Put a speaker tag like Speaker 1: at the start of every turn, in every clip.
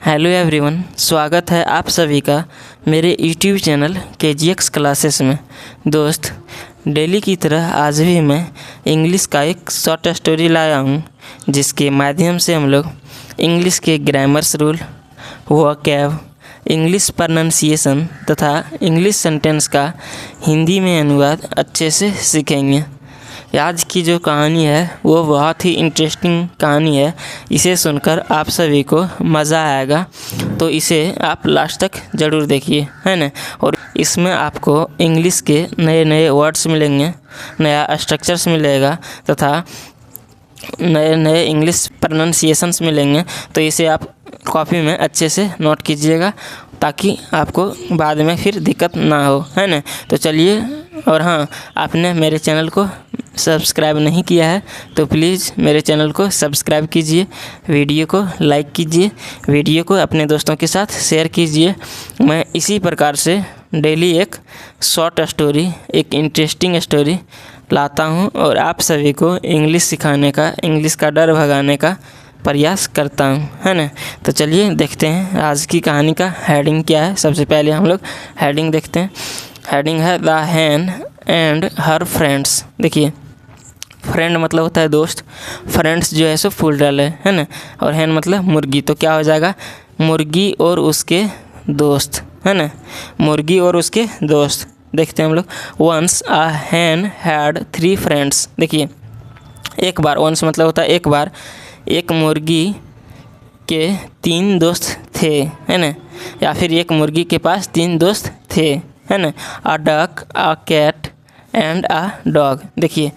Speaker 1: Hello everyone, स्वागत है आप सभी का मेरे यूट्यूब चैनल KGX क्लासेस में। दोस्त, डेली की तरह आज भी मैं इंग्लिश का एक शॉर्ट स्टोरी लाया हूँ, जिसके माध्यम से हम लोग इंग्लिश के grammars rule, vocab, English pronunciation तथा इंग्लिश सेंटेंस का हिंदी में अनुवाद अच्छे से सीखेंगे। आज की जो कहानी है वो बहुत ही इंटरेस्टिंग कहानी है। इसे सुनकर आप सभी को मज़ा आएगा, तो इसे आप लास्ट तक ज़रूर देखिए, है ना। और इसमें आपको इंग्लिश के नए नए वर्ड्स मिलेंगे, नया स्ट्रक्चर्स मिलेगा तथा नए नए इंग्लिश प्रोनाउंसिएशंस मिलेंगे। तो इसे आप कॉपी में अच्छे से नोट कीजिएगा, ताकि आपको बाद में फिर दिक्कत ना हो, है ना। तो चलिए, और हाँ, आपने मेरे चैनल को सब्सक्राइब नहीं किया है तो प्लीज़ मेरे चैनल को सब्सक्राइब कीजिए, वीडियो को लाइक कीजिए, वीडियो को अपने दोस्तों के साथ शेयर कीजिए। मैं इसी प्रकार से डेली एक शॉर्ट स्टोरी, एक इंटरेस्टिंग स्टोरी लाता हूँ और आप सभी को इंग्लिश सिखाने का, इंग्लिश का डर भगाने का प्रयास करता हूँ, है ना। तो चलिए देखते हैं आज की कहानी का हेडिंग क्या है। सबसे पहले हम लोग हेडिंग देखते हैं। हेडिंग है the Hahn and her friends. देखिए, फ्रेंड मतलब होता है दोस्त, फ्रेंड्स जो है सो प्लूरल है ना, और हैन मतलब मुर्गी। तो क्या हो जाएगा, मुर्गी और उसके दोस्त, है ना, मुर्गी और उसके दोस्त। देखते हैं हम लोग। Once a hen had 3 friends. देखिए, एक बार, वंस मतलब होता है एक बार, एक मुर्गी के 3 दोस्त थे, है ना, या फिर एक मुर्गी के पास 3 दोस्त थे, है ना। A duck, a cat and a dog. देखिए,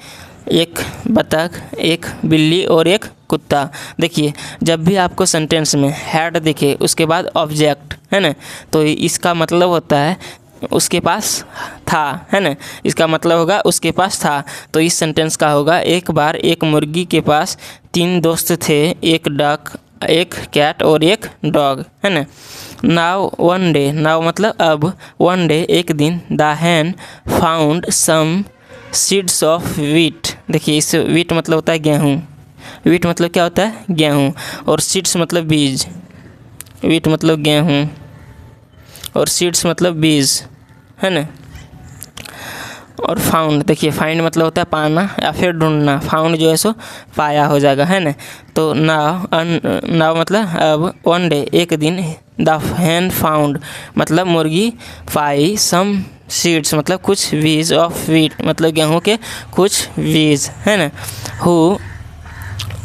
Speaker 1: एक बतख, एक बिल्ली और एक कुत्ता। देखिए, जब भी आपको सेंटेंस में हैड दिखे उसके बाद ऑब्जेक्ट, है ना, तो इसका मतलब होता है उसके पास था, है ना। इसका मतलब होगा उसके पास था। तो इस सेंटेंस का होगा एक बार एक मुर्गी के पास 3 दोस्त थे, एक डक, एक कैट और एक डॉग, है ना। नाउ वन डे, नाउ मतलब अब, वन डे एक दिन, the hen found some seeds of wheat. देखिए, इस वीट मतलब होता है गेहूँ, वीट मतलब क्या होता है, गेहूँ, और सीड्स मतलब बीज। वीट मतलब गेहूँ और सीड्स मतलब बीज, है ना। और फाउंड, देखिए, फाइंड मतलब होता है पाना या फिर ढूंढना, फाउंड जो है सो पाया हो जाएगा, है ना। तो नाउ मतलब अब, वन डे एक दिन, द हैन फाउंड मतलब मुर्गी पाई, सम सीड्स मतलब कुछ बीज, ऑफ वीट मतलब गेहूं के कुछ बीज, है ना। Who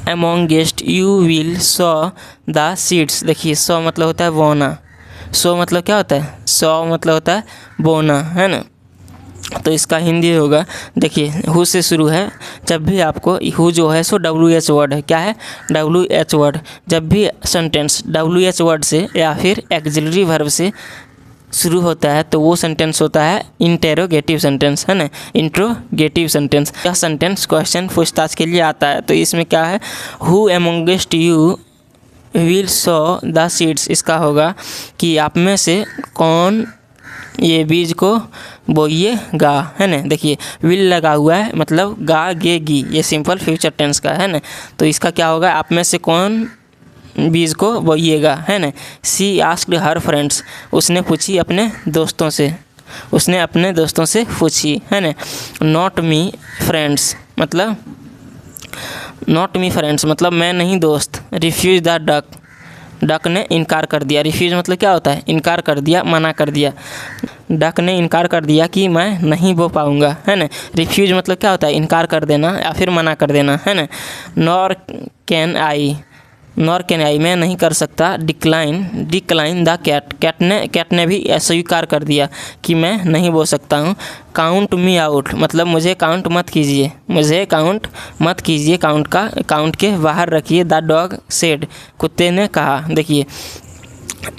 Speaker 1: amongst you will sow the seeds. देखिए, सो मतलब होता है बोना, सो मतलब क्या होता है, सो मतलब होता है बोना, है ना। तो इसका हिंदी होगा, देखिए, हु से शुरू है। जब भी आपको हु जो है सो WH वर्ड है, क्या है, WH वर्ड। जब भी सेंटेंस WH वर्ड से या फिर एक्सिलरी वर्ब से शुरू होता है तो वो सेंटेंस होता है इंटेरोगेटिव सेंटेंस, है ना, इंट्रोगेटिव सेंटेंस। यह सेंटेंस क्वेश्चन पूछताछ के लिए आता है। तो इसमें क्या है, who amongst you will sow the seeds. इसका होगा कि आप में से कौन ये बीज को बोइएगा, है ना। देखिए, विल लगा हुआ है मतलब गा गे गी, ये सिंपल फ्यूचर टेंस का है ना। तो इसका क्या होगा, आप में से कौन बीज को बोइएगा, है ना। सी आस्क्ड हर फ्रेंड्स। उसने पूछी अपने दोस्तों से, उसने अपने दोस्तों से पूछी, है ना। नॉट मी फ्रेंड्स मतलब, नॉट मी फ्रेंड्स मतलब मैं नहीं दोस्त। रिफ्यूज द डक, डक ने इनकार कर दिया। रिफ्यूज मतलब क्या होता है, इनकार कर दिया, मना कर दिया। डक ने इनकार कर दिया कि मैं नहीं बो पाऊँगा, है ना। रिफ्यूज मतलब क्या होता है, इनकार कर देना या फिर मना कर देना, है ना। Nor can I, nor can I मैं नहीं कर सकता। डिक्लाइन द कैट, कैट ने भी स्वीकार कर दिया कि मैं नहीं बोल सकता हूँ। काउंट मी आउट मतलब मुझे काउंट मत कीजिए, मुझे काउंट मत कीजिए, काउंट के बाहर रखिए। द डॉग सेड, कुत्ते ने कहा। देखिए,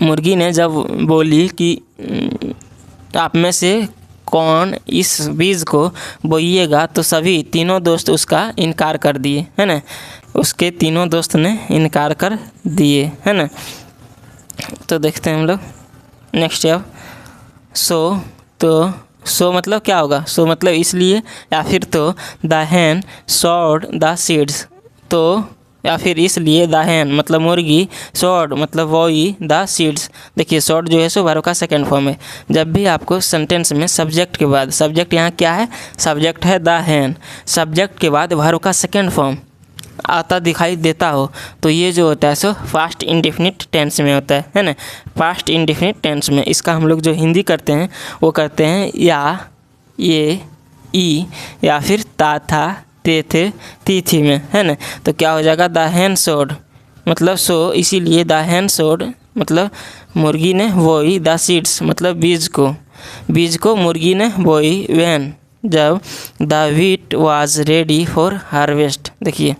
Speaker 1: मुर्गी ने जब बोली कि आप में से कौन इस बीज को बोइएगा, तो सभी तीनों दोस्त उसका इनकार कर दिए, है ना। उसके तीनों दोस्त ने इनकार कर दिए, है ना। तो देखते हैं हम लोग नेक्स्ट अब। सो मतलब क्या होगा, सो मतलब इसलिए या फिर तो। The Hahn sawed the seeds, तो या फिर इसलिए द हैन मतलब मुर्गी, सॉड मतलब वोई द सीड्स। देखिए सॉड जो है सो वर्ब का सेकेंड फॉर्म है। जब भी आपको सेंटेंस में सब्जेक्ट के बाद, सब्जेक्ट यहाँ क्या है, सब्जेक्ट है द हैन, सब्जेक्ट के बाद वर्ब का सेकेंड फॉर्म आता दिखाई देता हो तो ये जो होता है सो पास्ट इंडेफिनिट टेंस में होता है ना, पास्ट इंडेफिनिट टेंस में। इसका हम लोग जो हिंदी करते हैं वो करते हैं या, ये, ई या फिर ता, था, ते, थे, ती, थी में, है ना। तो क्या हो जाएगा द हैन सोड मतलब सो, इसीलिए द हैन सोड मतलब मुर्गी ने बोई द सीड्स मतलब बीज को मुर्गी ने बोई व्हेन जब the wheat was ready for harvest. देखिए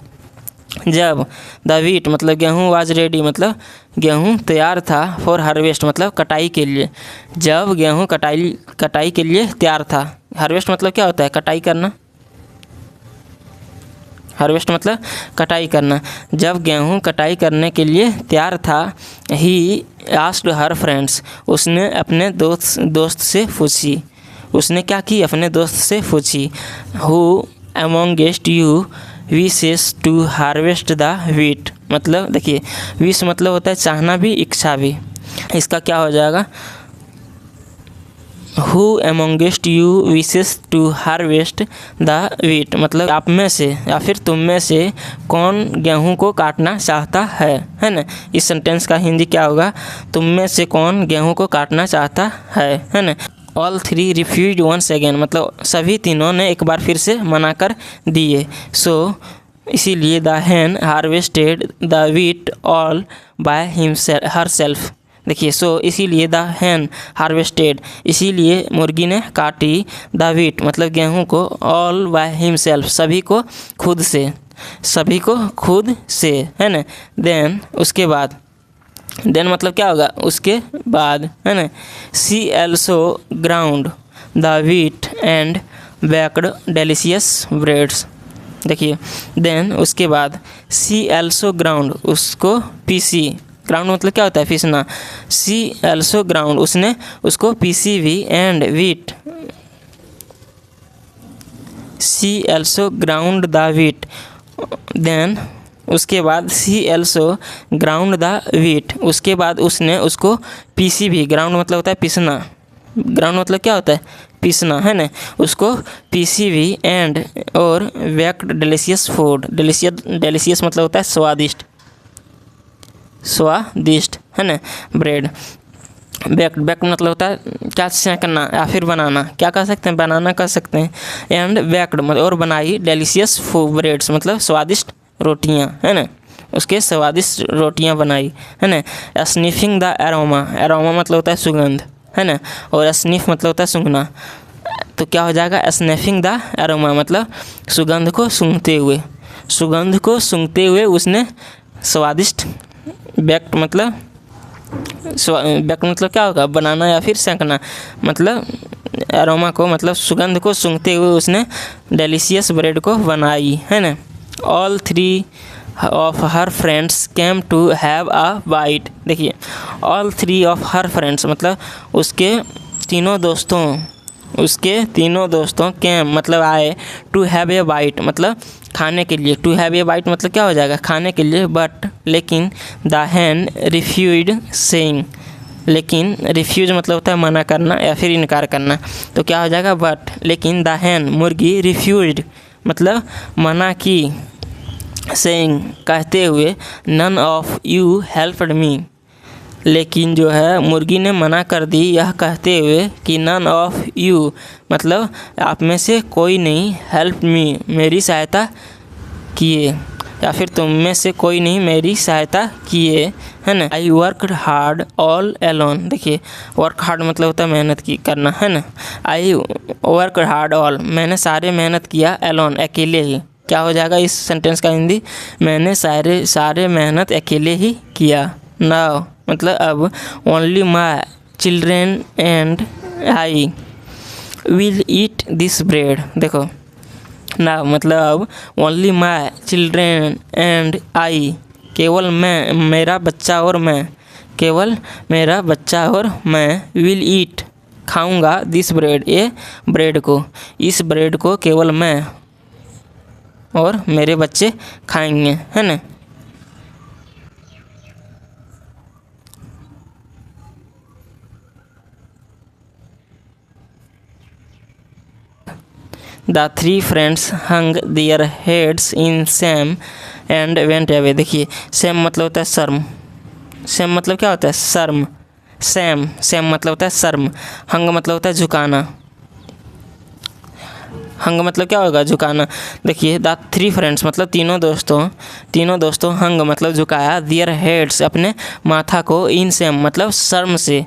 Speaker 1: जब द व्हीट मतलब गेहूँ, वाज रेडी मतलब गेहूँ तैयार था, फॉर हार्वेस्ट मतलब कटाई के लिए, जब गेहूँ कटाई के लिए तैयार था। हार्वेस्ट मतलब क्या होता है, कटाई करना, हार्वेस्ट मतलब कटाई करना। जब गेहूँ कटाई करने के लिए तैयार था, ही आस्क्ड हर फ्रेंड्स उसने अपने दोस्त से पूछी, उसने क्या की, अपने दोस्त से पूछी, who amongst you wishes to harvest the wheat मतलब देखिए विश मतलब होता है चाहना भी, इच्छा भी। इसका क्या हो जाएगा, who amongst you wishes to harvest the wheat मतलब आप में से या फिर तुम में से कौन गेहूं को काटना चाहता है ना। इस सेंटेंस का हिंदी क्या होगा, तुम में से कौन गेहूं को काटना चाहता है ना। All three refused once again मतलब सभी तीनों ने एक बार फिर से मना कर दिए। सो इसीलिए the hen harvested the wheat all by herself. देखिए सो इसीलिए द हैन हार्वेस्टेड इसीलिए मुर्गी ने काटी, द व्हीट मतलब गेहूं को, ऑल बाय हिमसेल्फ सभी को खुद से, है ना। देन उसके बाद, देन मतलब क्या होगा, उसके बाद, है ना। She also ground the wheat and baked delicious breads. देखिए देन उसके बाद, सी एल्सो ग्राउंड उसको पीसी, ग्राउंड मतलब क्या होता है, पीसना। सी एल्सो ग्राउंड उसने उसको पीसी भी, and wheat, she also ground the wheat. Then उसके बाद she also ground the wheat उसके बाद उसने उसको पीसी भी, ग्राउंड मतलब होता है पीसना, ग्राउंड मतलब क्या होता है, पीसना, है ना। उसको पीसी भी, एंड और बेक्ड डेलिशियस फूड, डेलिशियस मतलब होता है स्वादिष्ट, है ना। ब्रेड, बेक्ड मतलब होता है क्या, सेंकना या फिर बनाना, क्या कह सकते हैं, बनाना कह सकते हैं। एंड बेक्ड मतलब और बनाई, डेलिशियस ब्रेड्स मतलब स्वादिष्ट रोटियां, है ना। उसके स्वादिष्ट रोटियां बनाई, है ना। स्निफिंग द एरोमा, एरोमा मतलब होता है सुगंध, है ना। और स्निफ मतलब होता है सूंघना, तो क्या हो जाएगा, स्निफिंग द एरोमा मतलब सुगंध को सूंघते हुए उसने स्वादिष्ट, बेक्ड मतलब क्या होगा, बनाना या फिर सेंकना, मतलब एरोमा को मतलब सुगंध को सूंघते हुए उसने डेलिशियस ब्रेड को बनाई, है ना। All three of her friends came to have a bite. देखिए all three of her friends मतलब उसके तीनों दोस्तों केम मतलब आए, टू हैव ए बाइट मतलब खाने के लिए, टू हैव ए बाइट मतलब क्या हो जाएगा, खाने के लिए। बट लेकिन द हैन रिफ्यूज्ड सेइंग, लेकिन रिफ्यूज मतलब होता है मना करना या फिर इनकार करना, तो क्या हो जाएगा, बट लेकिन द हैन मुर्गी रिफ्यूज्ड मतलब मना की, सेइंग कहते हुए, none of you helped me लेकिन जो है मुर्गी ने मना कर दी यह कहते हुए कि नन ऑफ यू मतलब आप में से कोई नहीं, हेल्प मी मेरी सहायता किए, या फिर तुम में से कोई नहीं मेरी सहायता किए, है ना। I worked hard all alone. देखिए वर्क हार्ड मतलब होता है मेहनत की करना, है ना। आई वर्कड हार्ड ऑल मैंने सारे मेहनत किया, एलोन अकेले ही। क्या हो जाएगा इस सेंटेंस का हिंदी, मैंने सारे मेहनत अकेले ही किया। नाउ मतलब अब, only my children and I will eat this bread. देखो नाउ मतलब अब, only my children and I केवल मैं, मेरा बच्चा और मैं, केवल मेरा बच्चा और मैं, विल ईट खाऊंगा, दिस ब्रेड ये ब्रेड को, इस ब्रेड को केवल मैं और मेरे बच्चे खाएंगे, है ना। The three friends hung their heads in same and went away. देखिए सेम मतलब होता है शर्म, सेम मतलब क्या होता है शर्म, सेम मतलब होता है शर्म, हंग मतलब होता है झुकाना, हंग मतलब क्या होगा झुकाना। देखिए द थ्री फ्रेंड्स मतलब तीनों दोस्तों हंग मतलब झुकाया, देयर हेड्स अपने माथा को, इन सेम मतलब शर्म से,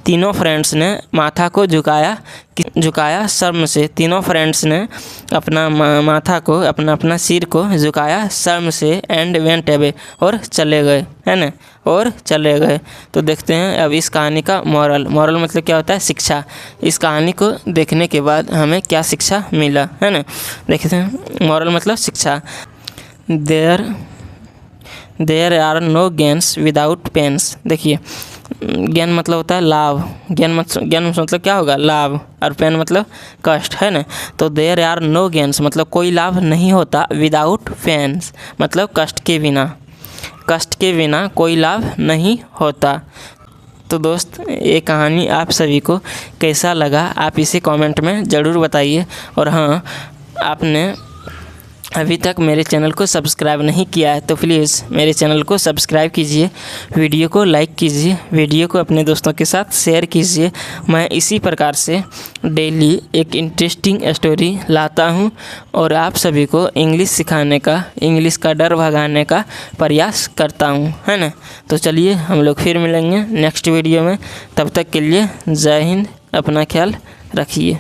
Speaker 1: तीनों फ्रेंड्स ने माथा को झुकाया शर्म से, तीनों फ्रेंड्स ने अपना माथा को अपना सिर को झुकाया शर्म से, एंड वेंट अवे और चले गए, है ना, और चले गए। तो देखते हैं अब इस कहानी का मॉरल मतलब क्या होता है शिक्षा। इस कहानी को देखने के बाद हमें क्या शिक्षा मिला, है ना, देखते हैं मॉरल मतलब शिक्षा। There are no gains without pains. देखिए ज्ञान मतलब होता है लाभ, ज्ञान मतलब क्या होगा लाभ, और पेन मतलब कष्ट, है ना। तो देयर आर नो गेन्स मतलब कोई लाभ नहीं होता, विदाउट पेन्स मतलब कष्ट के बिना कोई लाभ नहीं होता। तो दोस्त ये कहानी आप सभी को कैसा लगा आप इसे कमेंट में ज़रूर बताइए। और हाँ, आपने अभी तक मेरे चैनल को सब्सक्राइब नहीं किया है तो प्लीज़ मेरे चैनल को सब्सक्राइब कीजिए, वीडियो को लाइक कीजिए, वीडियो को अपने दोस्तों के साथ शेयर कीजिए। मैं इसी प्रकार से डेली एक इंटरेस्टिंग स्टोरी लाता हूं और आप सभी को इंग्लिश सिखाने का, इंग्लिश का डर भगाने का प्रयास करता हूं, है ना। तो चलिए हम लोग फिर मिलेंगे नेक्स्ट वीडियो में, तब तक के लिए जय हिंद, अपना ख्याल रखिए।